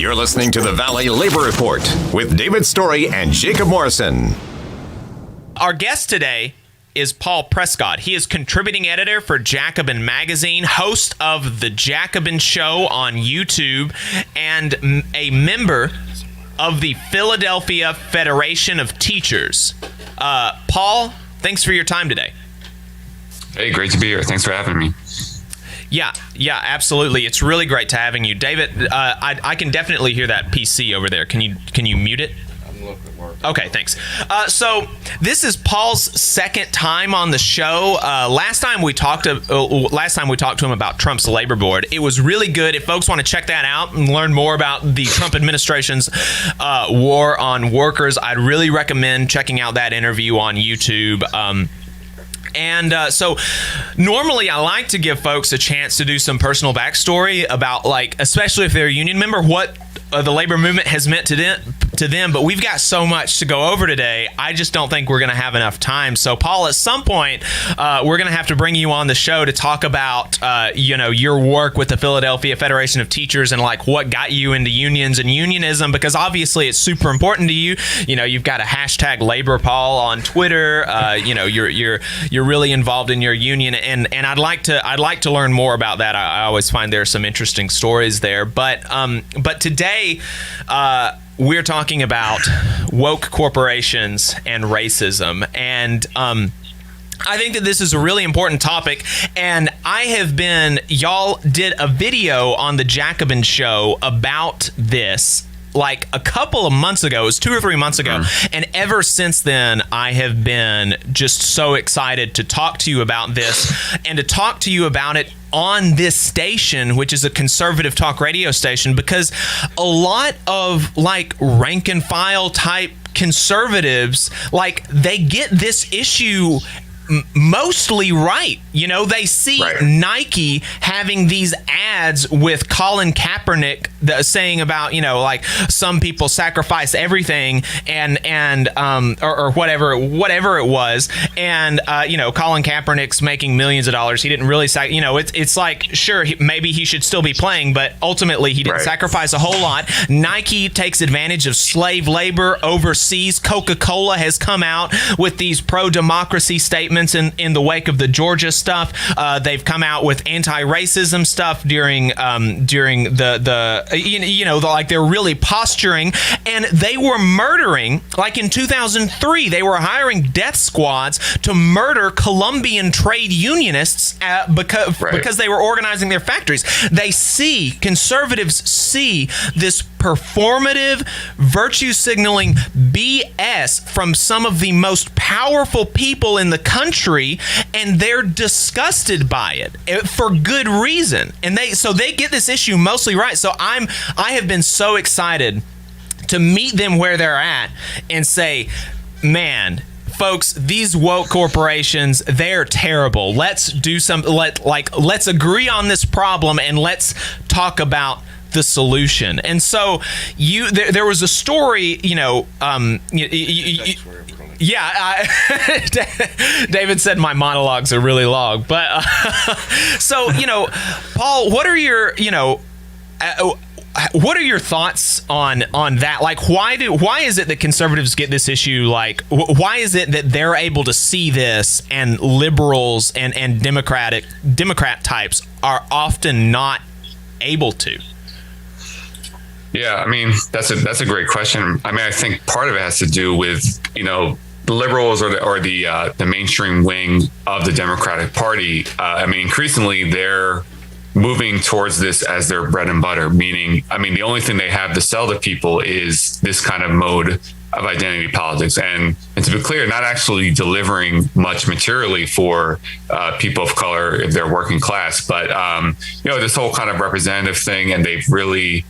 You're listening to the Valley Labor Report with David Story and Jacob Morrison. Our guest today is Paul Prescott. He is contributing editor for Jacobin Magazine, host of The Jacobin Show on YouTube, and a member of the Philadelphia Federation of Teachers. Paul, thanks for your time today. Hey, great to be here. Thanks for having me. Yeah, absolutely. It's really great to having you. David, I can definitely hear that PC over there. Can you mute it? I'm looking at work. Okay, thanks. So this is Paul's second time on the show. Last time we talked to him about Trump's labor board. It was really good. If folks want to check that out and learn more about the Trump administration's war on workers, I'd really recommend checking out that interview on YouTube. So normally I like to give folks a chance to do some personal backstory about, like, especially if they're a union member, what the labor movement has meant to them. But we've got so much to go over today. I just don't think we're going to have enough time. So, Paul, at some point, we're going to have to bring you on the show to talk about, your work with the Philadelphia Federation of Teachers and, like, what got you into unions and unionism, because obviously it's super important to you. You know, you've got a hashtag Labor Paul on Twitter. You're really involved in your union, and I'd like to learn more about that. I always find there are some interesting stories there. But today, we're talking about woke corporations and racism, and I think that this is a really important topic, and y'all did a video on the Jacobin Show about this like a couple of months ago. It was 2 or 3 months ago. And ever since then, I have been just so excited to talk to you about this and to talk to you about it on this station, which is a conservative talk radio station, because a lot of, like, rank and file type conservatives, like, they get this issue mostly right. You know, they see Nike having these ads with Colin Kaepernick saying about, like, some people sacrifice everything or whatever it was, and Colin Kaepernick's making millions of dollars. He didn't really it's like, sure, maybe he should still be playing, but ultimately he didn't sacrifice a whole lot. Nike takes advantage of slave labor overseas. Coca-Cola has come out with these pro-democracy statements in the wake of the Georgia stuff. They've come out with anti-racism stuff during like, they're really posturing, and they were murdering, like in 2003, they were hiring death squads to murder Colombian trade unionists because they were organizing their factories. Conservatives see this performative, virtue signaling BS from some of the most powerful people in the country, and they're disgusted by it for good reason. And they get this issue mostly right. So I have been so excited to meet them where they're at and say, man, folks, these woke corporations, they're terrible. Let's do let's agree on this problem, and let's talk about the solution. And so there was a story, David said my monologues are really long, but so, Paul, what are your thoughts on that? Like, why is it that conservatives get this issue? Like, why is it that they're able to see this, and liberals and Democrat types are often not able to? Yeah, I mean, that's a great question. I mean, I think part of it has to do with, the liberals or the mainstream wing of the Democratic Party. I mean, increasingly they're moving towards this as their bread and butter, meaning, I mean, the only thing they have to sell to people is this kind of mode of identity politics. And to be clear, not actually delivering much materially for people of color if they're working class, but, this whole kind of representative thing, and they've really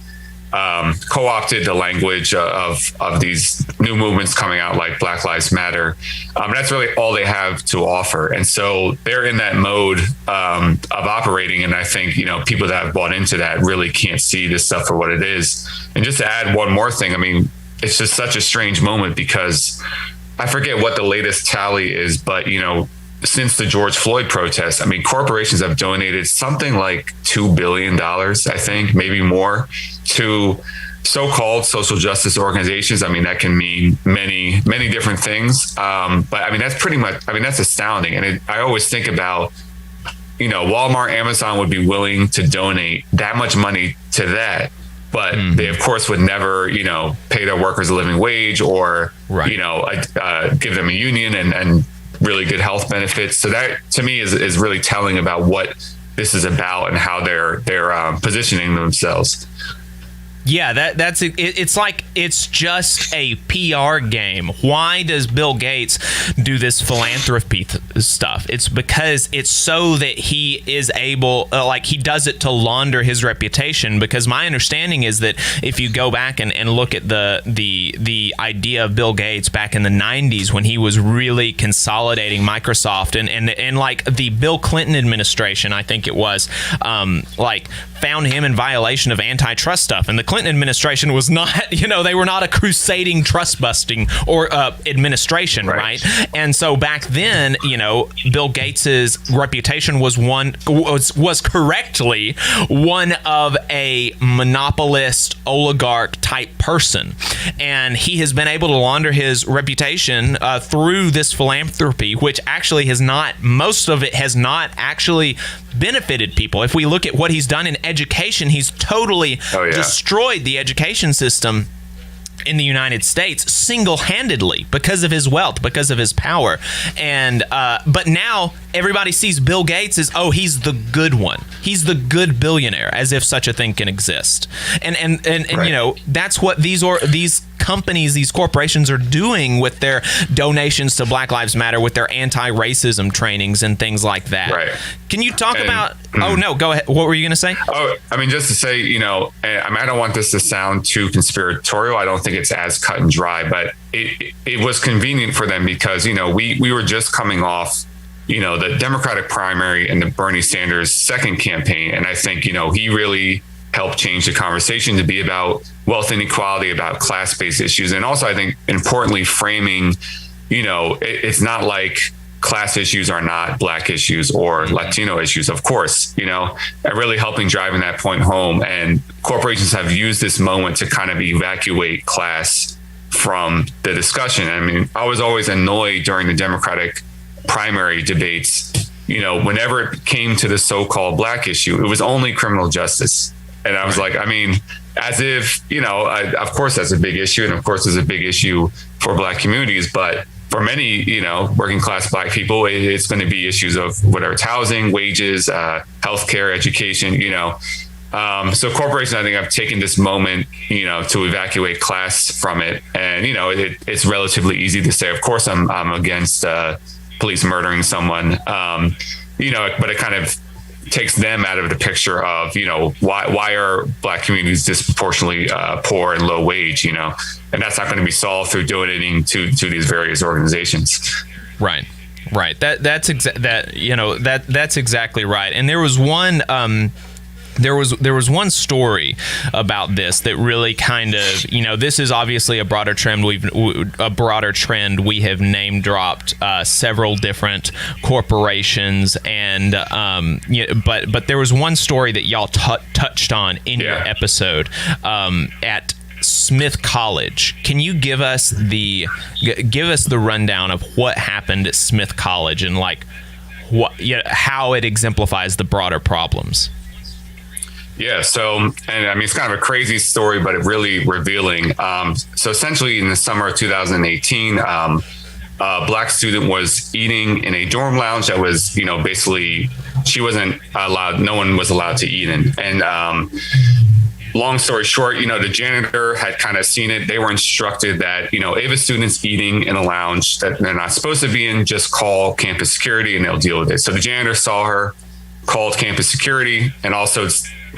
co-opted the language of these new movements coming out like Black Lives Matter. That's really all they have to offer. And so they're in that mode of operating. And I think, people that have bought into that really can't see this stuff for what it is. And just to add one more thing, I mean, it's just such a strange moment because I forget what the latest tally is, but, since the George Floyd protests, I mean, corporations have donated something like $2 billion, I think, maybe more, to so-called social justice organizations. I mean, that can mean many, many different things. But I mean, that's pretty much, I mean, that's astounding. And I always think about, Walmart, Amazon would be willing to donate that much money to that. But they, of course, would never, pay their workers a living wage or, give them a union and really good health benefits. So that, to me, is really telling about what this is about and how they're positioning themselves. Yeah, that's it. It's like it's just a PR game. Why does Bill Gates do this philanthropy stuff? It's because it's so that he is able, he does it to launder his reputation. Because my understanding is that if you go back and look at the idea of Bill Gates back in the 90s when he was really consolidating Microsoft and like the Bill Clinton administration, I think it was, found him in violation of antitrust stuff. And the Clinton administration was not, they were not a crusading trust busting or administration, right? And so back then, Bill Gates's reputation was correctly one of a monopolist oligarch type person, and he has been able to launder his reputation through this philanthropy, which actually most of it has not actually benefited people. If we look at what he's done in education, he's totally destroyed the education system in the United States single-handedly because of his wealth, because of his power. And but now everybody sees Bill Gates as, he's the good one. He's the good billionaire, as if such a thing can exist. And that's what these companies, these corporations are doing with their donations to Black Lives Matter, with their anti-racism trainings and things like that. Right. Can you talk about... Oh, no, go ahead. What were you going to say? Oh, I mean, just to say, I don't want this to sound too conspiratorial. I don't think it's as cut and dry, but it was convenient for them because, we were just coming off, the Democratic primary and the Bernie Sanders second campaign. And I think, he really helped change the conversation to be about wealth inequality, about class-based issues. And also, I think, importantly, framing, it's not like class issues are not Black issues or Latino issues, of course, and really helping driving that point home. And corporations have used this moment to kind of evacuate class from the discussion. I mean, I was always annoyed during the Democratic primary debates, whenever it came to the so-called Black issue, it was only criminal justice. And I was like, I mean, as if, of course, that's a big issue. And of course, there's a big issue for Black communities. But for many, working class Black people, it's going to be issues of whatever it's housing, wages, healthcare, education, So corporations, I think, have taken this moment, to evacuate class from it. And, it's relatively easy to say, of course, I'm against police murdering someone, but it kind of takes them out of the picture of, why are Black communities disproportionately poor and low wage, and that's not going to be solved through donating to these various organizations. Right. That's exactly right. And there was one, There was one story about this that really kind of, this is obviously a broader trend. We have name dropped several different corporations, and but there was one story that y'all touched on in your episode at Smith College. Can you give us the rundown of what happened at Smith College and how it exemplifies the broader problems? Yeah. So, and I mean, it's kind of a crazy story, but it really revealing. So essentially in the summer of 2018, a Black student was eating in a dorm lounge that was, basically she wasn't allowed, no one was allowed to eat in. And long story short, the janitor had kind of seen it. They were instructed that, if a student's eating in a lounge that they're not supposed to be in, just call campus security and they'll deal with it. So the janitor saw her, called campus security, and also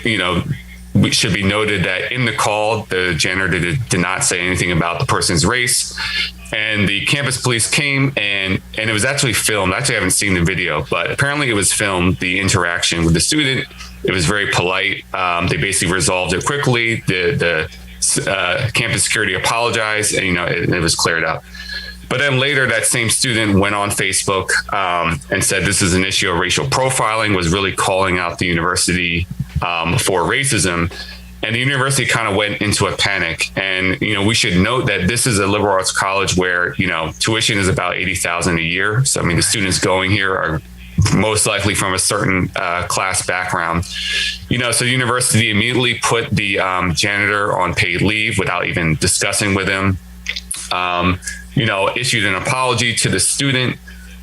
it should be noted that in the call, the janitor did not say anything about the person's race. And the campus police came and it was actually filmed. Actually, I haven't seen the video, but apparently it was filmed, the interaction with the student. It was very polite. They basically resolved it quickly. The campus security apologized and, it was cleared up. But then later, that same student went on Facebook and said this is an issue of racial profiling, was really calling out the university for racism. And the university kind of went into a panic. And, we should note that this is a liberal arts college where, tuition is about $80,000 a year. So, the students going here are most likely from a certain class background. So the university immediately put the janitor on paid leave without even discussing with him. Issued an apology to the student.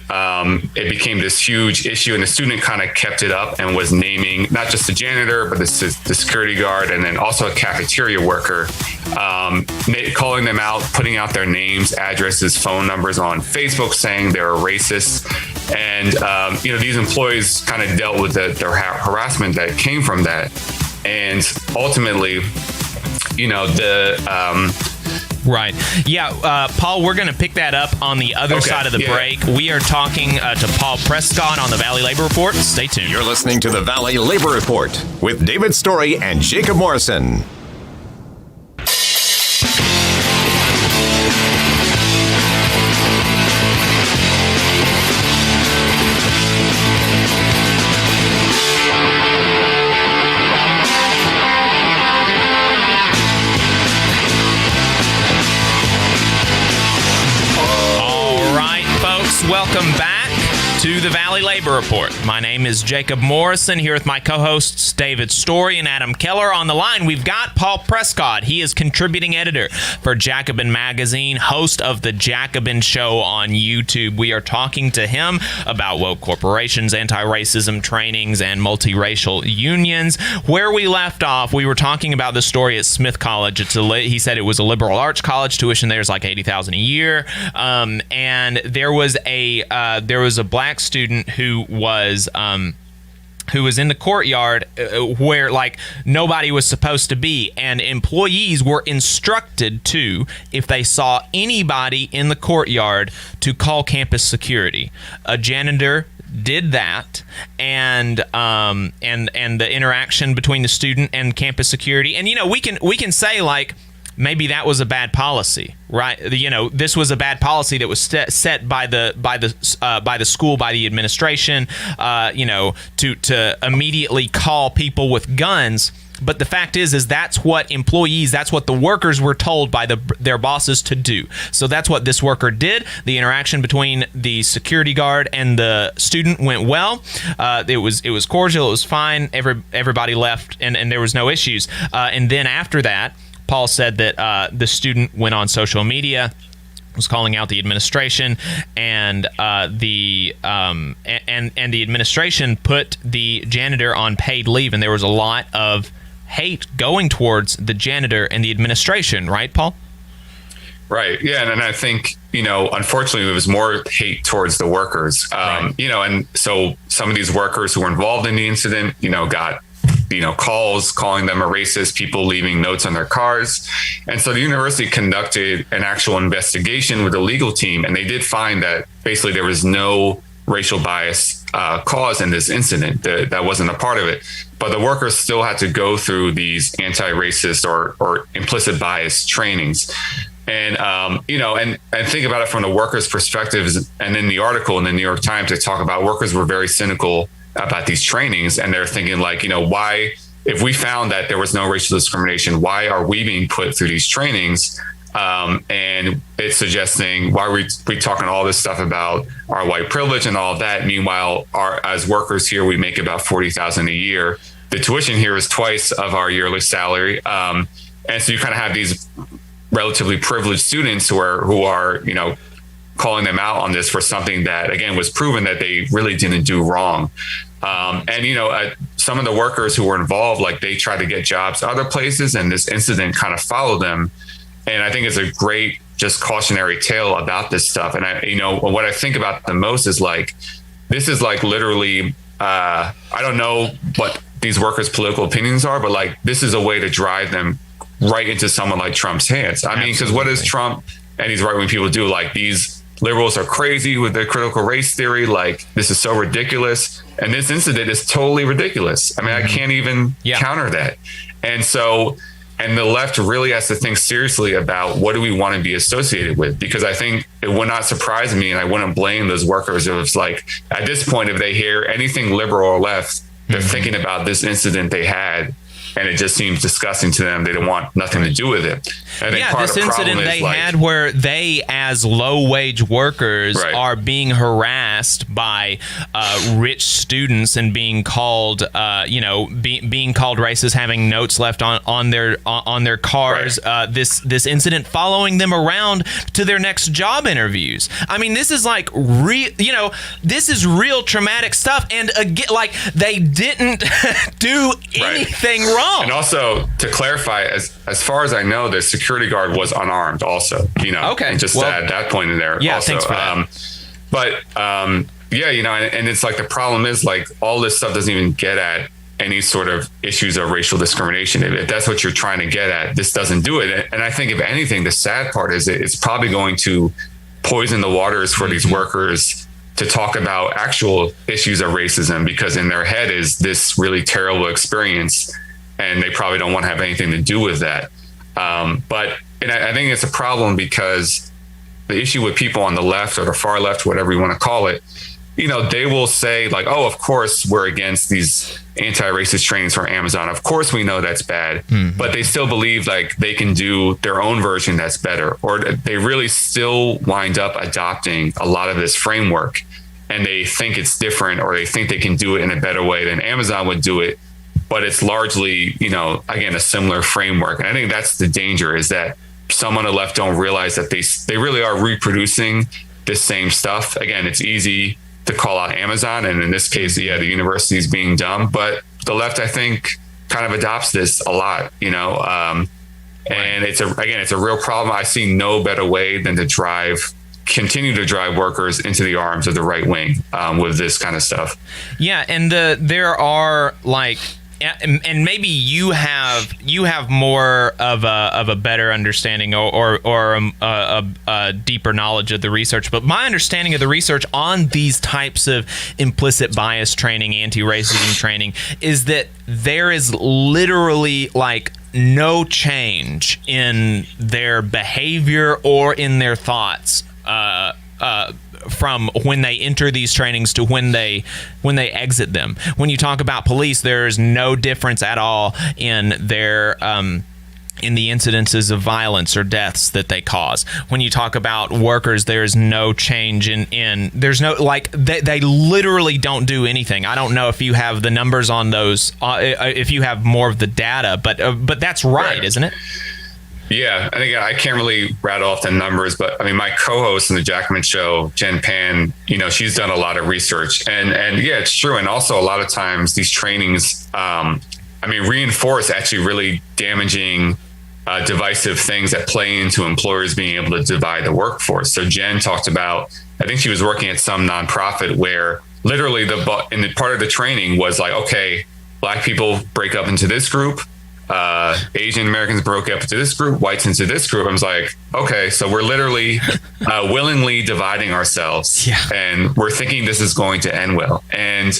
It became this huge issue, and the student kind of kept it up and was naming not just the janitor, but the security guard, and then also a cafeteria worker, calling them out, putting out their names, addresses, phone numbers on Facebook, saying they were racist. And, these employees kind of dealt with the harassment that came from that. And ultimately, Right. Yeah, Paul, we're going to pick that up on the other side of the break. We are talking to Paul Prescott on the Valley Labor Report. Stay tuned. You're listening to the Valley Labor Report with David Story and Jacob Morrison. Welcome back to the Valley Labor Report. My name is Jacob Morrison, here with my co-hosts David Story and Adam Keller. On the line, we've got Paul Prescott. He is contributing editor for Jacobin Magazine, host of The Jacobin Show on YouTube. We are talking to him about woke corporations, anti-racism trainings, and multiracial unions. Where we left off, we were talking about the story at Smith College. He said it was a liberal arts college. Tuition there is like $80,000 a year. And there was a black student who was in the courtyard where like nobody was supposed to be, and employees were instructed to, if they saw anybody in the courtyard, to call campus security. A janitor did that, and the interaction between the student and campus security, and we can say like, maybe that was a bad policy, right? This was a bad policy that was set by the school, by the administration, to immediately call people with guns. But the fact is that's what the workers were told by their bosses to do. So that's what this worker did. The interaction between the security guard and the student went well. It was cordial. It was fine. Everybody left, and there was no issues. And then after that, Paul said that the student went on social media, was calling out the administration, and the administration put the janitor on paid leave, and there was a lot of hate going towards the janitor and the administration, right, Paul? Right. Yeah, and I think unfortunately, there was more hate towards the workers. Right. And so some of these workers who were involved in the incident, got calls calling them a racist, people leaving notes on their cars. And so the university conducted an actual investigation with the legal team, and they did find that basically there was no racial bias cause in this incident. That wasn't a part of it. But the workers still had to go through these anti-racist or implicit bias trainings. And, and think about it from the workers' perspectives. And in the article in the New York Times, they talk about workers were very cynical about these trainings, and they're thinking like, why, if we found that there was no racial discrimination, why are we being put through these trainings? And it's suggesting, why are we talking all this stuff about our white privilege and all of that? Meanwhile, as workers here, we make about $40,000 a year. The tuition here is twice of our yearly salary. And so you kind of have these relatively privileged students who are calling them out on this for something that, again, was proven that they really didn't do wrong. Some of the workers who were involved, like, they tried to get jobs other places, and this incident kind of followed them. And I think it's a great, just cautionary tale about this stuff. And what I think about the most is like, this is like literally, I don't know what these workers' political opinions are, but like, this is a way to drive them right into someone like Trump's hands. I mean, because what does Trump and these right-wing people do? Like, these liberals are crazy with their critical race theory. Like, this is so ridiculous. And this incident is totally ridiculous. I mean, I can't even counter that. And so, and the left really has to think seriously about, what do we want to be associated with? Because I think it would not surprise me, and I wouldn't blame those workers if it's like, at this point, if they hear anything liberal or left, they're thinking about this incident they had and it just seems disgusting to them. They don't want nothing to do with it. I think part this of the incident problem they is, like, had where they, as low-wage workers, Right. are being harassed by rich students and being called, being called racist, having notes left on their cars. Right. This incident following them around to their next job interviews. I mean, this is like this is real traumatic stuff. And again, like, they didn't do anything wrong. And also, to clarify, as far as I know, the security guard was unarmed also, Okay. and just to add that point in there. Yeah, also. thanks for that. And it's like, the problem is, like, all this stuff doesn't even get at any sort of issues of racial discrimination. If that's what you're trying to get at, this doesn't do it. And I think, if anything, the sad part is it's probably going to poison the waters for these workers to talk about actual issues of racism, because in their head is this really terrible experience, and they probably don't want to have anything to do with that. And I think it's a problem, because the issue with people on the left or the far left, whatever you want to call it, they will say, like, oh, of course we're against these anti-racist trainings from Amazon. Of course we know that's bad, but they still believe like they can do their own version that's better, or they really still wind up adopting a lot of this framework, and they think it's different, or they think they can do it in a better way than Amazon would do it. But it's largely, again, a similar framework. And I think that's the danger, is that some on the left don't realize that they really are reproducing the same stuff. Again, it's easy to call out Amazon, and in this case, the university is being dumb. But the left, I think, kind of adopts this a lot, and it's a real problem. I see no better way than to continue to drive workers into the arms of the right wing with this kind of stuff. Yeah, and there are, like, and maybe you have more of a better understanding or a deeper knowledge of the research. But my understanding of the research on these types of implicit bias training, anti-racism training, is that there is literally, like, no change in their behavior or in their thoughts from when they enter these trainings to when they exit them. When you talk about police, there's no difference at all in their in the incidences of violence or deaths that they cause. When you talk about workers, there's no change in there's no, like, they literally don't do anything. I don't know if you have the numbers on those, if you have more of the data, but that's right, isn't it? Yeah, I think I can't really rattle off the numbers, but I mean, my co-host in the Jackman Show, Jen Pan, she's done a lot of research, and yeah, it's true. And also, a lot of times these trainings, reinforce actually really damaging, divisive things that play into employers being able to divide the workforce. So Jen talked about, I think she was working at some nonprofit where literally in the part of the training was like, okay, Black people break up into this group. Asian Americans broke up into this group, whites into this group. I was like, okay, so we're literally willingly dividing ourselves, and we're thinking this is going to end well. And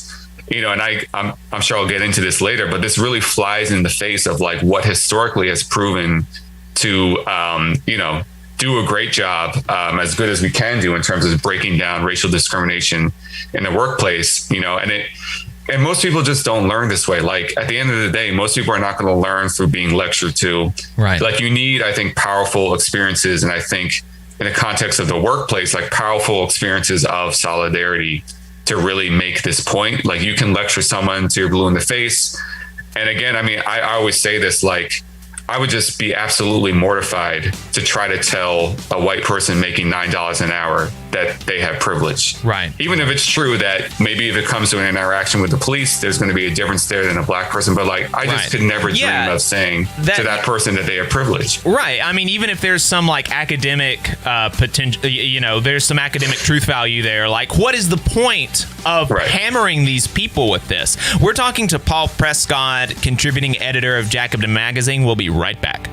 I'm sure I'll get into this later, but this really flies in the face of, like, what historically has proven to do a great job, as good as we can do, in terms of breaking down racial discrimination in the workplace. And most people just don't learn this way. Like, at the end of the day, most people are not going to learn through being lectured to. Right. Like, you need, I think, powerful experiences. And I think in the context of the workplace, like, powerful experiences of solidarity to really make this point. Like, you can lecture someone till you're blue in the face. And again, I always say this, like, I would just be absolutely mortified to try to tell a white person making $9 an hour that they have privilege. Right. Even if it's true that maybe if it comes to an interaction with the police, there's going to be a difference there than a Black person. But, like, I just could never dream of saying to that person that they have privilege. Right. I mean, even if there's some, like, academic potential, there's some academic truth value there. Like, what is the point of hammering these people with this? We're talking to Paul Prescott, contributing editor of Jacobin Magazine. We'll be right back.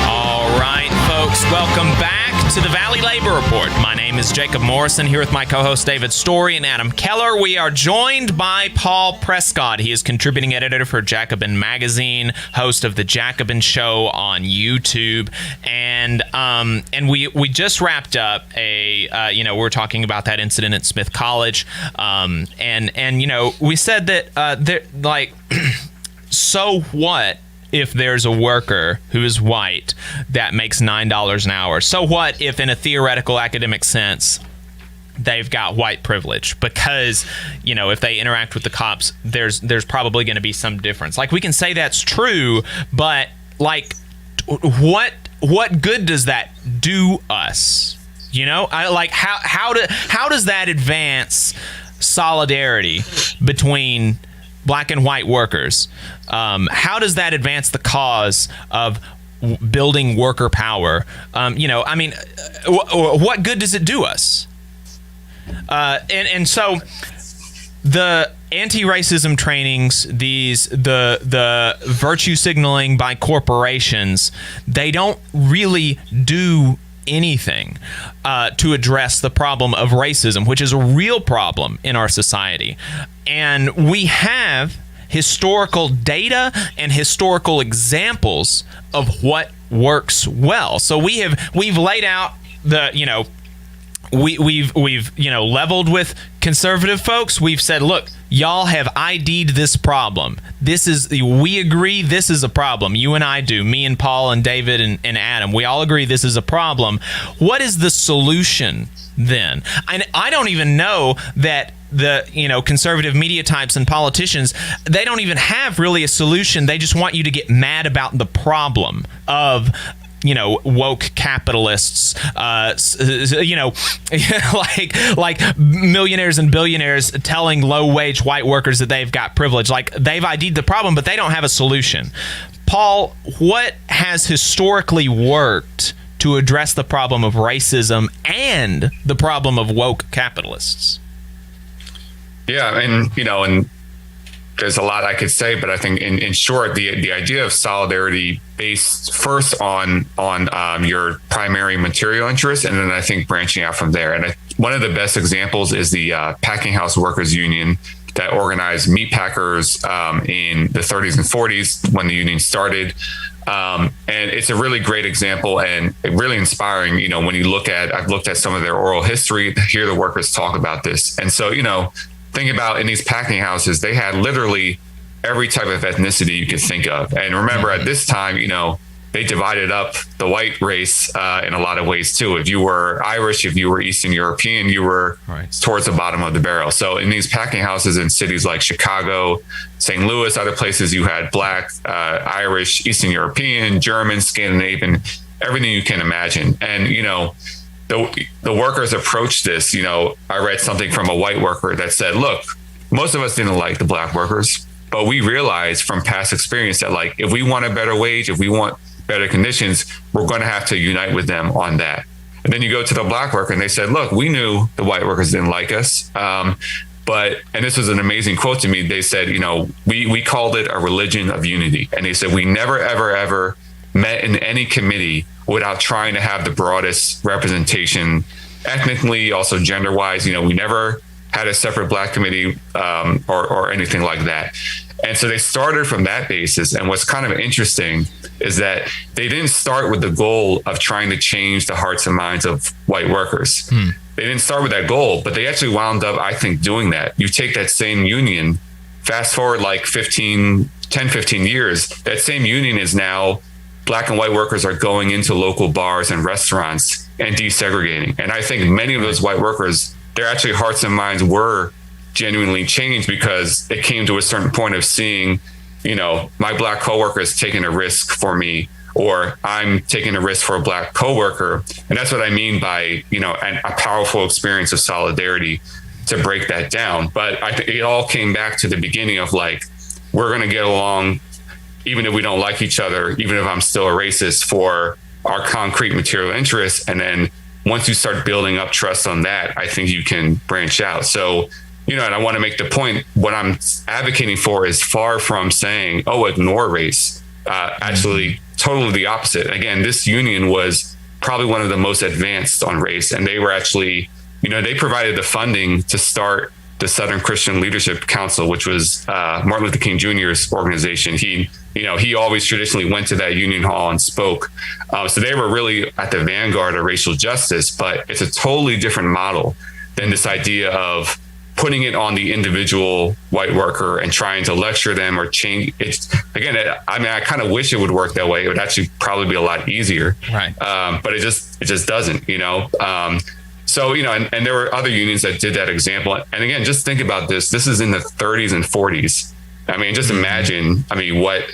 All right, folks, welcome back to the Valley Labor Report. My name is Jacob Morrison, here with my co-host David Story and Adam Keller. We are joined by Paul Prescott. He is contributing editor for Jacobin Magazine, host of the Jacobin Show on YouTube, and we just wrapped up we're talking about that incident at Smith College, and we said that so what if there's a worker who is white that makes $9 an hour? So what if, in a theoretical academic sense, they've got white privilege? Because, if they interact with the cops, there's probably going to be some difference. Like, we can say that's true, but what good does that do us? How does that advance solidarity between black and white workers? How does that advance the cause of building worker power? What good does it do us? And so the anti-racism trainings, the virtue signaling by corporations, they don't really do anything to address the problem of racism, which is a real problem in our society. And we have historical data and historical examples of what works well. So we've laid out the we've leveled with conservative folks. We've said, look, y'all have ID'd this problem. We agree this is a problem. You and I do. Me and Paul and David and Adam. We all agree this is a problem. What is the solution then? And I don't even know that the conservative media types and politicians, they don't even have really a solution. They just want you to get mad about the problem of woke capitalists, like millionaires and billionaires telling low-wage white workers that they've got privilege. Like, they've ID'd the problem, but they don't have a solution. Paul, what has historically worked to address the problem of racism and the problem of woke capitalists? Yeah, and there's a lot I could say, but I think in short, the idea of solidarity based first on your primary material interest, and then I think branching out from there. And one of the best examples is the Packing House Workers Union that organized meat packers in the 30s and 40s when the union started. And it's a really great example and really inspiring, when I've looked at some of their oral history, to hear the workers talk about this. And so, think about, in these packing houses, they had literally every type of ethnicity you could think of. And remember, at this time, they divided up the white race in a lot of ways too. If you were Irish, if you were Eastern European, you were towards the bottom of the barrel. So in these packing houses in cities like Chicago, St. Louis, other places, you had Black, Irish, Eastern European, German, Scandinavian, everything you can imagine. And, the workers approached this. I read something from a white worker that said, look, most of us didn't like the Black workers, but we realized from past experience that, if we want a better wage, if we want better conditions, we're going to have to unite with them on that. And then you go to the Black worker and they said, look, we knew the white workers didn't like us. And this was an amazing quote to me. They said, we called it a religion of unity. And they said, we never, ever, ever met in any committee without trying to have the broadest representation ethnically, also gender-wise. We never had a separate Black committee or anything like that. And so they started from that basis. And what's kind of interesting is that they didn't start with the goal of trying to change the hearts and minds of white workers. They didn't start with that goal, but they actually wound up, I think, doing that. You take that same union, fast forward 10, 15 years, that same union is now Black and white workers are going into local bars and restaurants and desegregating. And I think many of those white workers, their actually hearts and minds were genuinely changed because it came to a certain point of seeing, my Black coworker is taking a risk for me, or I'm taking a risk for a Black coworker. And that's what I mean by, a powerful experience of solidarity to break that down. But I think it all came back to the beginning of we're going to get along, even if we don't like each other, even if I'm still a racist, for our concrete material interests. And then once you start building up trust on that, I think you can branch out. So, and I want to make the point, what I'm advocating for is far from saying, ignore race. Actually, totally the opposite. Again, this union was probably one of the most advanced on race. And they were actually, they provided the funding to start the Southern Christian Leadership Council, which was Martin Luther King Jr.'s organization. He always traditionally went to that Union Hall and spoke. So they were really at the vanguard of racial justice, but it's a totally different model than this idea of putting it on the individual white worker and trying to lecture them or change it. Again, I kind of wish it would work that way. It would actually probably be a lot easier. Right. But it just doesn't, So, and there were other unions that did that example. And again, just think about this. This is in the 30s and 40s. I mean, just imagine, what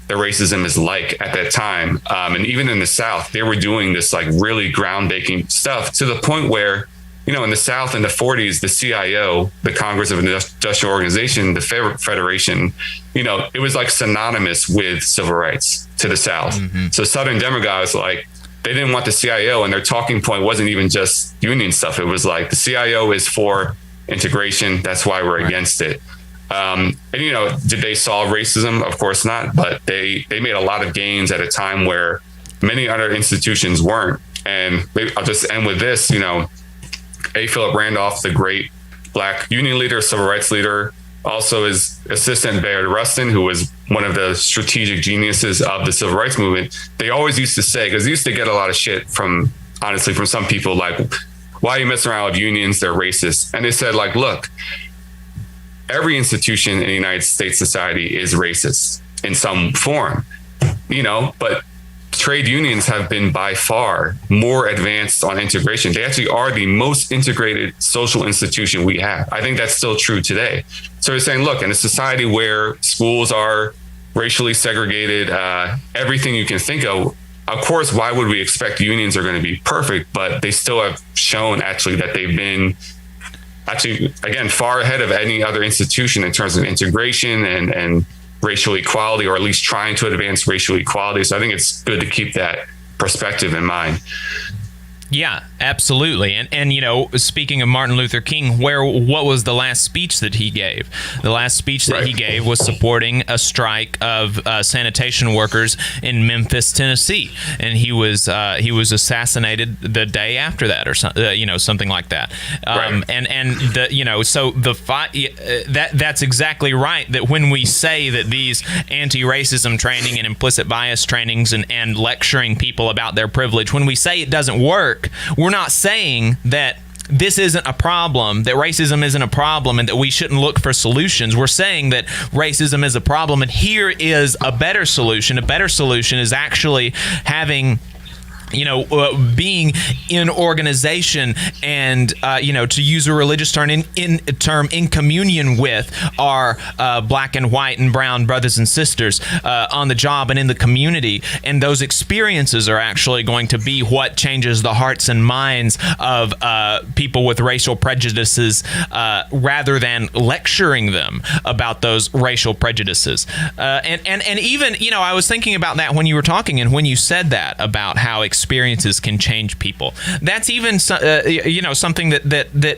the racism is like at that time. And even in the South, they were doing this like really groundbreaking stuff to the point where, in the South in the 40s, the CIO, the Congress of Industrial Organization, the Federation, it was like synonymous with civil rights to the South. Mm-hmm. So Southern demagogues, like, they didn't want the CIO, and their talking point wasn't even just union stuff. It was like the CIO is for integration. That's why we're against it. And, did they solve racism? Of course not. But they made a lot of gains at a time where many other institutions weren't. And I'll just end with this, A. Philip Randolph, the great Black union leader, civil rights leader, also his assistant, Bayard Rustin, who was one of the strategic geniuses of the civil rights movement. They always used to say, because they used to get a lot of shit from some people, like, why are you messing around with unions? They're racist. And they said, like, look, every institution in the United States society is racist in some form, but trade unions have been by far more advanced on integration. They actually are the most integrated social institution we have. I think that's still true today. So they're saying, look, in a society where schools are racially segregated, everything you can think of course, why would we expect unions are going to be perfect? But they still have shown actually that they've been again, far ahead of any other institution in terms of integration and racial equality, or at least trying to advance racial equality. So I think it's good to keep that perspective in mind. Yeah, absolutely. And speaking of Martin Luther King, what was the last speech that he gave? The last speech that he gave was supporting a strike of sanitation workers in Memphis, Tennessee, and he was assassinated the day after that, or something like that. So the fight, that's exactly right. That when we say that these anti-racism training and implicit bias trainings and lecturing people about their privilege, when we say it doesn't work, we're not saying that this isn't a problem, that racism isn't a problem, and that we shouldn't look for solutions. We're saying that racism is a problem, and here is a better solution. A better solution is actually having being in organization and, to use a religious term, in communion with our black and white and brown brothers and sisters on the job and in the community. And those experiences are actually going to be what changes the hearts and minds of people with racial prejudices, rather than lecturing them about those racial prejudices. And even, I was thinking about that when you were talking, and when you said that about how experiences can change people. That's even something that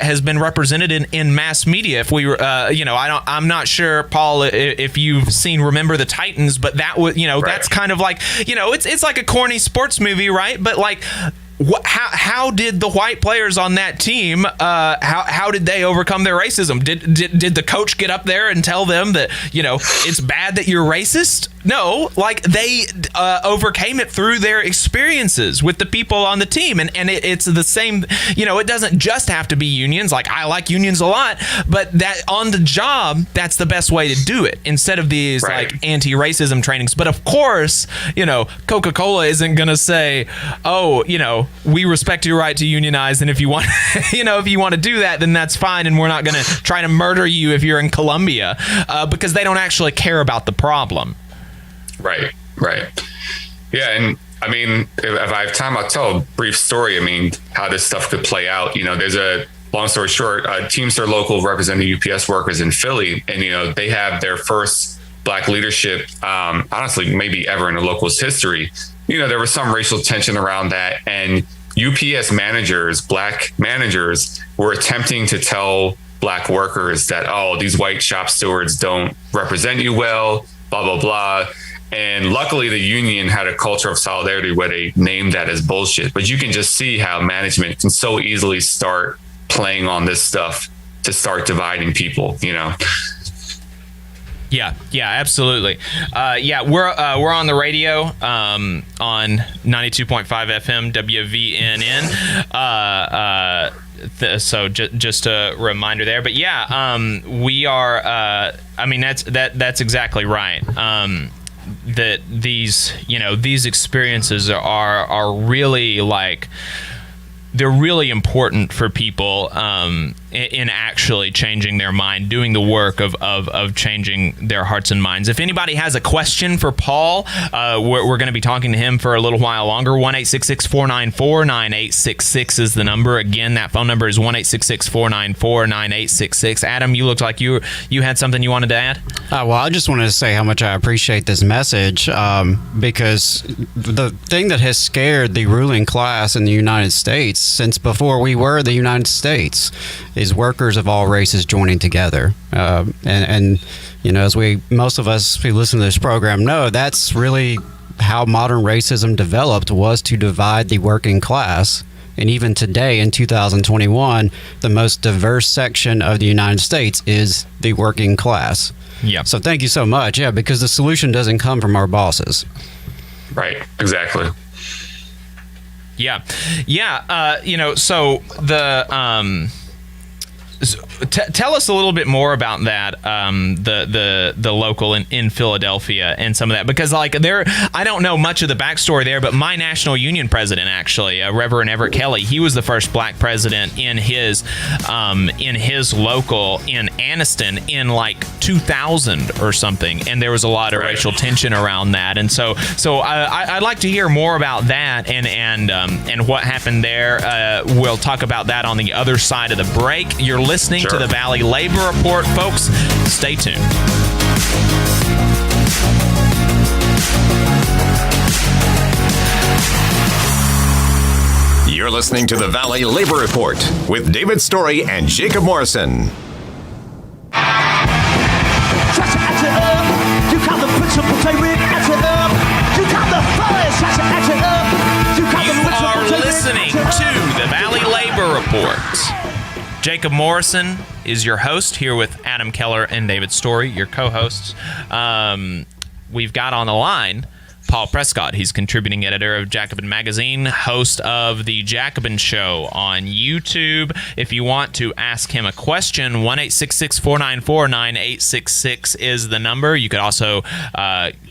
has been represented in mass media. If we were, I'm not sure, Paul, if you've seen Remember the Titans, but that was, that's kind of like, it's like a corny sports movie, right? But like, how did the white players on that team, how did they overcome their racism? Did the coach get up there and tell them that, it's bad that you're racist? No, like they overcame it through their experiences with the people on the team. And it's the same, it doesn't just have to be unions. Like, I like unions a lot, but that on the job, that's the best way to do it, instead of these like anti-racism trainings. But of course, Coca-Cola isn't going to say, oh, we respect your right to unionize, and if you want, if you want to do that, then that's fine, and we're not going to try to murder you if you're in Colombia, because they don't actually care about the problem. Right. Yeah, and I mean, if I have time, I'll tell a brief story. I mean, how this stuff could play out. There's a long story short, Teamster Local representing UPS workers in Philly, and they have their first Black leadership, honestly, maybe ever in the local's history. There was some racial tension around that, and UPS managers, Black managers, were attempting to tell Black workers that, oh, these white shop stewards don't represent you well, blah, blah, blah. And luckily, the union had a culture of solidarity where they named that as bullshit. But you can just see how management can so easily start playing on this stuff to start dividing people, you know? Yeah, absolutely. We're on the radio on 92.5 FM WVNN. So just a reminder there. But we are. That's exactly right. That these experiences are really like. They're really important for people in actually changing their mind, doing the work of changing their hearts and minds. If anybody has a question for Paul, we're going to be talking to him for a little while longer. 1-866-494-9866 is the number. Again, that phone number is 1-866-494-9866. Adam, you looked like you had something you wanted to add? Well, I just wanted to say how much I appreciate this message because the thing that has scared the ruling class in the United States since before we were the United States is workers of all races joining together. And as most of us who listen to this program know, that's really how modern racism developed, was to divide the working class. And even today in 2021, the most diverse section of the United States is the working class. Yeah. So thank you so much. Yeah, because the solution doesn't come from our bosses. Right. Exactly. Yeah. So the tell us a little bit more about that, the local in Philadelphia and some of that, because I don't know much of the backstory there, but my national union president, actually, Reverend Everett Kelly, he was the first black president in his local in Anniston in 2000 or something, and there was a lot of racial tension around that, and so I'd like to hear more about that and what happened there. We'll talk about that on the other side of the break. You're listening to the Valley Labor Report, folks. Stay tuned. You're listening to the Valley Labor Report with David Story and Jacob Morrison. You are listening to the Valley Labor Report. Jacob Morrison is your host, here with Adam Keller and David Story, your co-hosts. We've got on the line Paul Prescott. He's contributing editor of Jacobin Magazine, host of The Jacobin Show on YouTube. If you want to ask him a question, 1-866-494-9866 is the number. You could also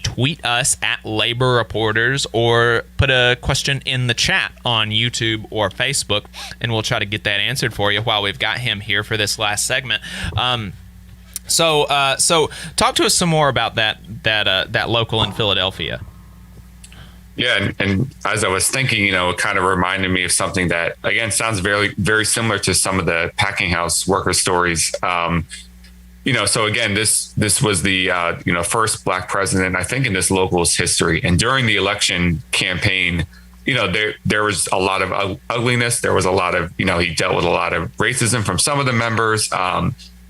tweet us at Labor Reporters or put a question in the chat on YouTube or Facebook, and we'll try to get that answered for you while we've got him here for this last segment. So talk to us some more about that local in Philadelphia. Yeah, and as I was thinking, it kind of reminded me of something that, again, sounds very, very similar to some of the packing house worker stories. So again, this was the first black president, I think, in this local's history. And during the election campaign, there was a lot of ugliness. There was a lot of, he dealt with a lot of racism from some of the members.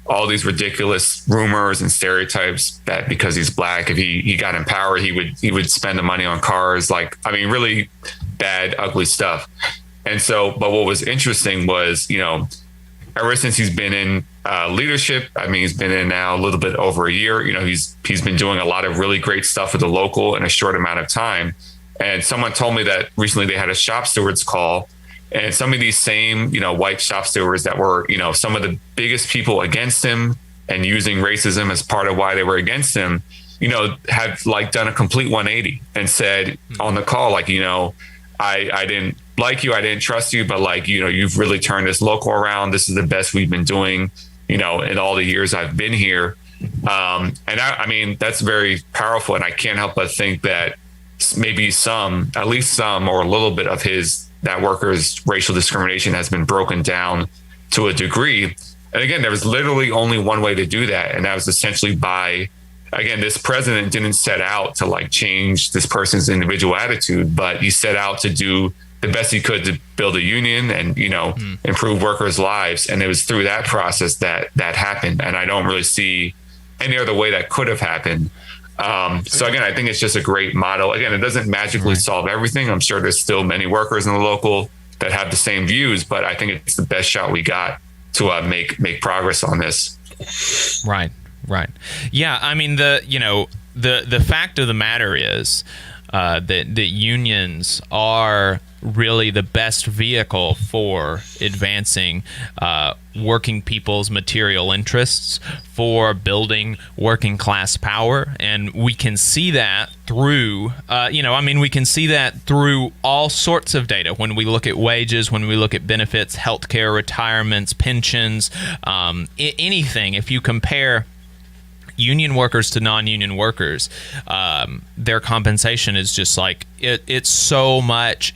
All these ridiculous rumors and stereotypes that because he's black, if he got in power, he would spend the money on cars. Really bad, ugly stuff. And so, but what was interesting was, ever since he's been in leadership, he's been in now a little bit over a year. He's been doing a lot of really great stuff with the local in a short amount of time. And someone told me that recently they had a shop stewards call. And some of these same, white shop stewards that were, some of the biggest people against him and using racism as part of why they were against him, have done a complete 180 and said on the call, I didn't like you, I didn't trust you, but you've really turned this local around. This is the best we've been doing, in all the years I've been here. And that's very powerful. And I can't help but think that maybe at least some, or a little bit of that workers' racial discrimination has been broken down to a degree. And again, there was literally only one way to do that. And that was essentially this president didn't set out to change this person's individual attitude, but he set out to do the best he could to build a union and, improve workers' lives. And it was through that process that happened. And I don't really see any other way that could have happened. So again, I think it's just a great model. Again, it doesn't magically solve everything. I'm sure there's still many workers in the local that have the same views, but I think it's the best shot we got to make progress on this. Right. Yeah, I mean, the fact of the matter is that unions are really the best vehicle for advancing working people's material interests, for building working class power. And we can see that through, we can see that through all sorts of data. When we look at wages, when we look at benefits, healthcare, retirements, pensions, anything, if you compare union workers to non-union workers, their compensation is just like it's so much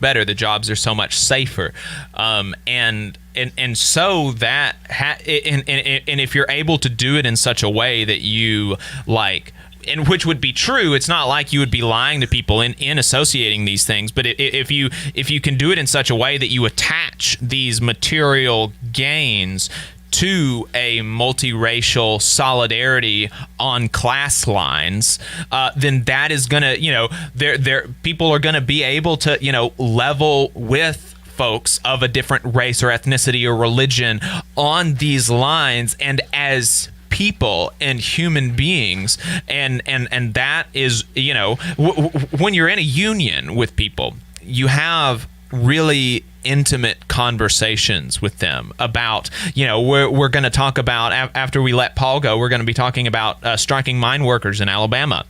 better. The jobs are so much safer, and so that and if you're able to do it in such a way that you like, and which would be true, it's not like you would be lying to people in associating these things, but if you can do it in such a way that you attach these material gains to a multiracial solidarity on class lines, then that is gonna, people are gonna be able to, level with folks of a different race or ethnicity or religion on these lines, and as people and human beings, and that is, when you're in a union with people, you have really intimate conversations with them about, we're going to talk about, after we let Paul go, we're going to be talking about striking mine workers in Alabama.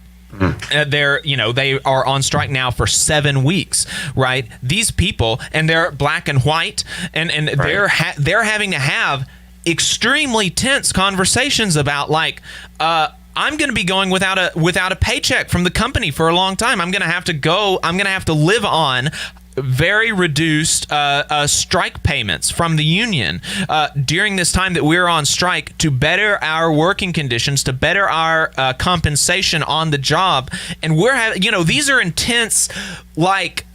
They are on strike now for 7 weeks, right? These people, and they're black and white, and right. They're having to have extremely tense conversations about, like, I'm going to be going without a paycheck from the company for a long time. I'm going to have to live on very reduced strike payments from the union during this time that we're on strike, to better our working conditions, to better our compensation on the job. And we're having, these are intense, like,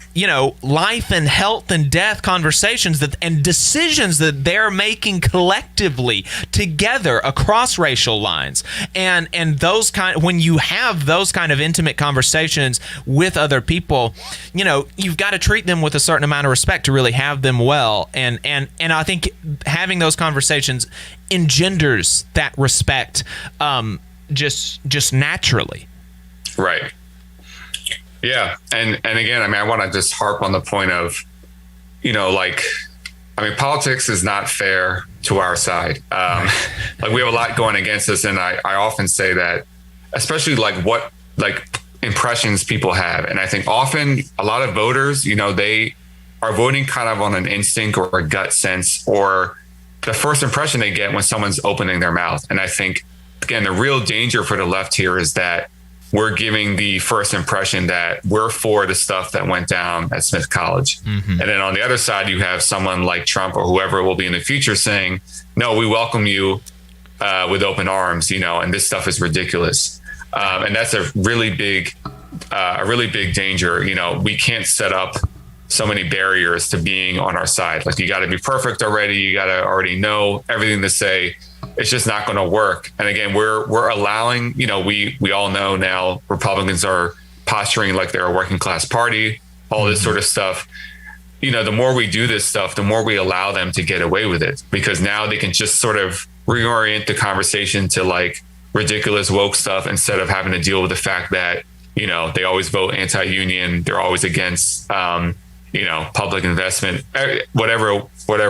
life and health and death conversations and decisions that they're making collectively together across racial lines. And when you have those kind of intimate conversations with other people, you've got to treat them with a certain amount of respect to really have them well. And I think having those conversations engenders that respect just naturally. Right. Yeah. And again, I want to just harp on the point of, politics is not fair to our side. Like, we have a lot going against us. And I often say that, especially what impressions people have. And I think often a lot of voters, they are voting kind of on an instinct or a gut sense, or the first impression they get when someone's opening their mouth. And I think, again, the real danger for the left here is that we're giving the first impression that we're for the stuff that went down at Smith College. Mm-hmm. And then on the other side, you have someone like Trump or whoever will be in the future saying, no, we welcome you with open arms, and this stuff is ridiculous. And that's a really big danger. We can't set up so many barriers to being on our side. Like, you got to be perfect already. You got to already know everything to say. It's just not going to work. And again, we're allowing, we all know now Republicans are posturing like they're a working class party, all this sort of stuff. The more we do this stuff, the more we allow them to get away with it, because now they can just sort of reorient the conversation to like ridiculous woke stuff instead of having to deal with the fact that, they always vote anti-union. They're always against, public investment, whatever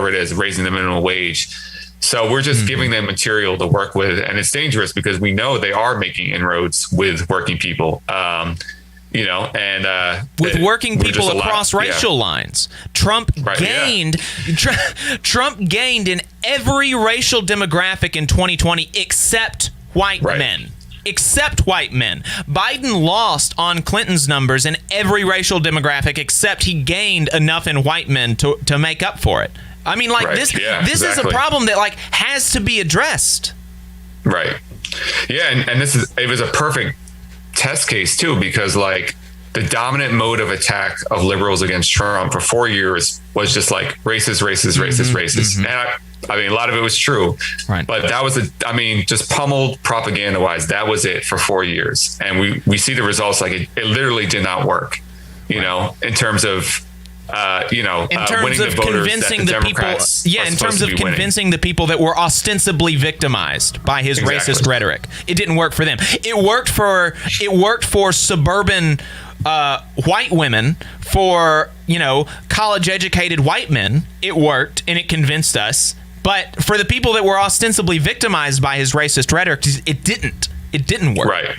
it is, raising the minimum wage. So we're just giving them material to work with, and it's dangerous because we know they are making inroads with working people, with working people across racial lines. Trump gained in every racial demographic in 2020 except white men. Except white men. Biden lost on Clinton's numbers in every racial demographic except he gained enough in white men to make up for it. I mean, this exactly. is a problem that has to be addressed. Right. Yeah. And it was a perfect test case too, because the dominant mode of attack of liberals against Trump for 4 years was just like racist. And I mean, a lot of it was true, right? But that was just pummeled propaganda wise. That was it for 4 years. And we see the results. Like it literally did not work, you know, in terms of, winning the voters convincing that the people, in terms of convincing the people that were ostensibly victimized by his racist rhetoric. It didn't work for them. It worked for suburban white women, for, you know, college educated white men. It worked and it convinced us. But for the people that were ostensibly victimized by his racist rhetoric, it didn't work. Right.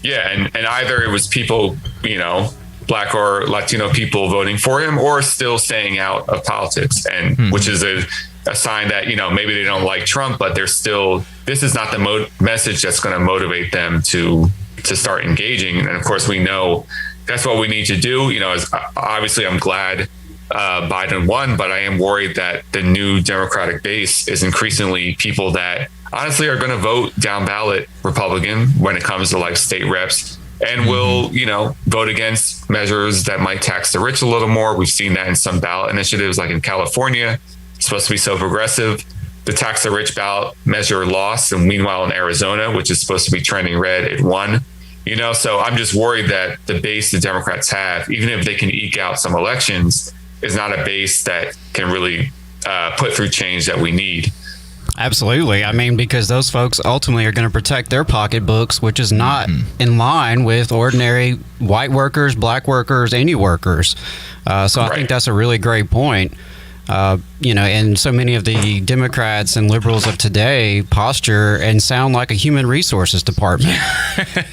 Yeah, and either it was people, you know, Black or Latino people voting for him, or still staying out of politics, and which is a sign that, you know, maybe they don't like Trump, but they're still, this is not the message that's going to motivate them to start engaging. And of course, we know that's what we need to do. You know, obviously I'm glad Biden won, but I am worried that the new Democratic base is increasingly people that honestly are going to vote down ballot Republican when it comes to like state reps, and will, you know, vote against measures that might tax the rich a little more. We've seen that in some ballot initiatives, like in California, it's supposed to be so progressive. The tax the rich ballot measure lost, and meanwhile in Arizona, which is supposed to be trending red, it won. You know, so I'm just worried that the base the Democrats have, even if they can eke out some elections, is not a base that can really put through change that we need. Absolutely. I mean, because those folks ultimately are going to protect their pocketbooks, which is not in line with ordinary white workers, black workers, any workers. So I think that's a really great point. You know, and so many of the Democrats and liberals of today posture and sound like a human resources department.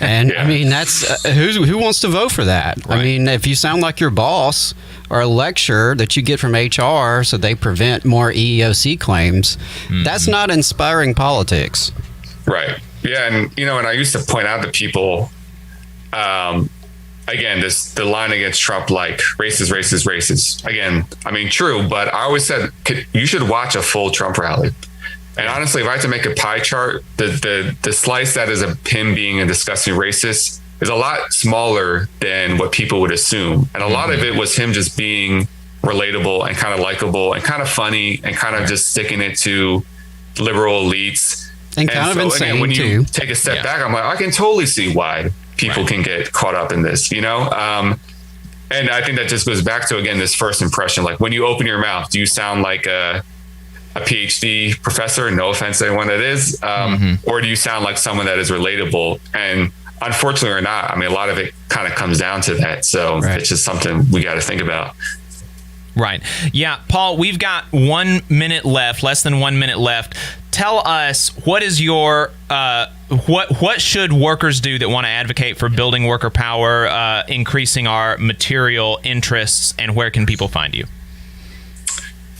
And I mean, that's who wants to vote for that? Right. I mean, if you sound like your boss or a lecture that you get from HR so they prevent more EEOC claims, that's not inspiring politics. Right. Yeah. And, you know, and I used to point out to people, again, the line against Trump, like racist. Again, I mean, true, but I always said you should watch a full Trump rally. And honestly, if I had to make a pie chart, the slice that is of him being a disgusting racist is a lot smaller than what people would assume. And a lot of it was him just being relatable and kind of likable and kind of funny and kind of just sticking it to liberal elites. And kind of insane, again, when too. you take a step back, I'm like, I can totally see why people can get caught up in this, you know? And I think that just goes back to, again, this first impression. Like, when you open your mouth, do you sound like a PhD professor? No offense to anyone that is. Or do you sound like someone that is relatable? And unfortunately or not, I mean, a lot of it kind of comes down to that. So it's just something we got to think about. Right. Yeah. Paul, we've got 1 minute left, less than 1 minute left. Tell us, what is your what should workers do that want to advocate for building worker power, increasing our material interests, and where can people find you?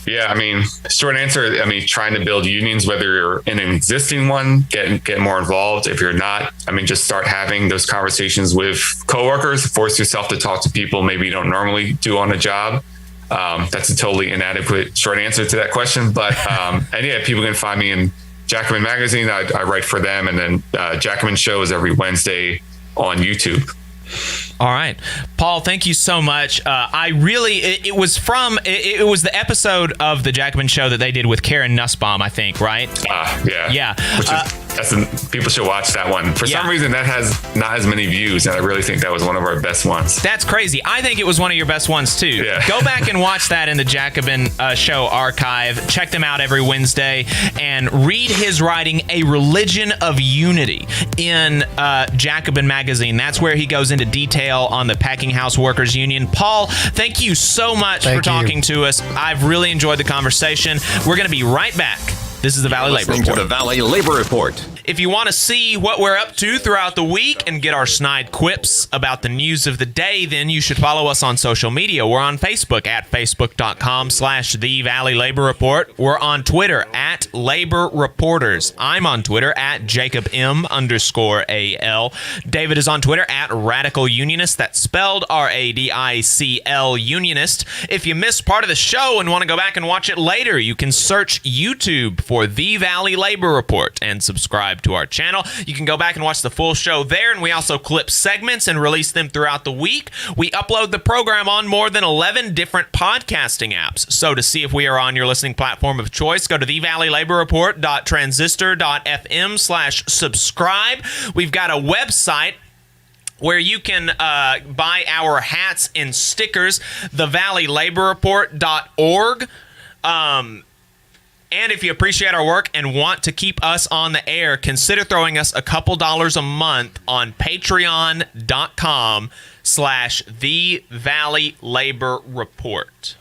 Yeah, I mean, short answer, I mean, trying to build unions, whether you're in an existing one, get more involved. If you're not, I mean, just start having those conversations with coworkers, force yourself to talk to people maybe you don't normally do on a job. That's a totally inadequate short answer to that question. But, and yeah, people can find me in Jacobin Magazine. I write for them. And then Jacobin Show is every Wednesday on YouTube. All right, Paul, thank you so much. It was the episode of the Jacobin Show that they did with Karen Nussbaum, I think, right? Yeah. People should watch that one. For some reason, that has not as many views, and I really think that was one of our best ones. That's crazy. I think it was one of your best ones, too. Yeah. Go back and watch that in the Jacobin Show archive. Check them out every Wednesday, and read his writing, A Religion of Unity, in Jacobin Magazine. That's where he goes into detail on the Packing House Workers Union. Paul, thank you so much for talking to us. I've really enjoyed the conversation. We're going to be right back. This is the Valley Labor Report. To the Valley Labor Report. If you want to see what we're up to throughout the week and get our snide quips about the news of the day, then you should follow us on social media. We're on Facebook at facebook.com/The Valley Labor Report. We're on Twitter at Labor Reporters. I'm on Twitter at JacobM_AL. David is on Twitter at Radical Unionist. That's spelled RADICL Unionist. If you missed part of the show and want to go back and watch it later, you can search YouTube for The Valley Labor Report and subscribe to our channel. You can go back and watch the full show there, and we also clip segments and release them throughout the week. We upload the program on more than 11 different podcasting apps. So to see if we are on your listening platform of choice, go to thevalleylaborreport.transistor.fm/subscribe. We've got a website where you can buy our hats and stickers, thevalleylaborreport.org. And if you appreciate our work and want to keep us on the air, consider throwing us a couple dollars a month on patreon.com/thevalleylaborreport.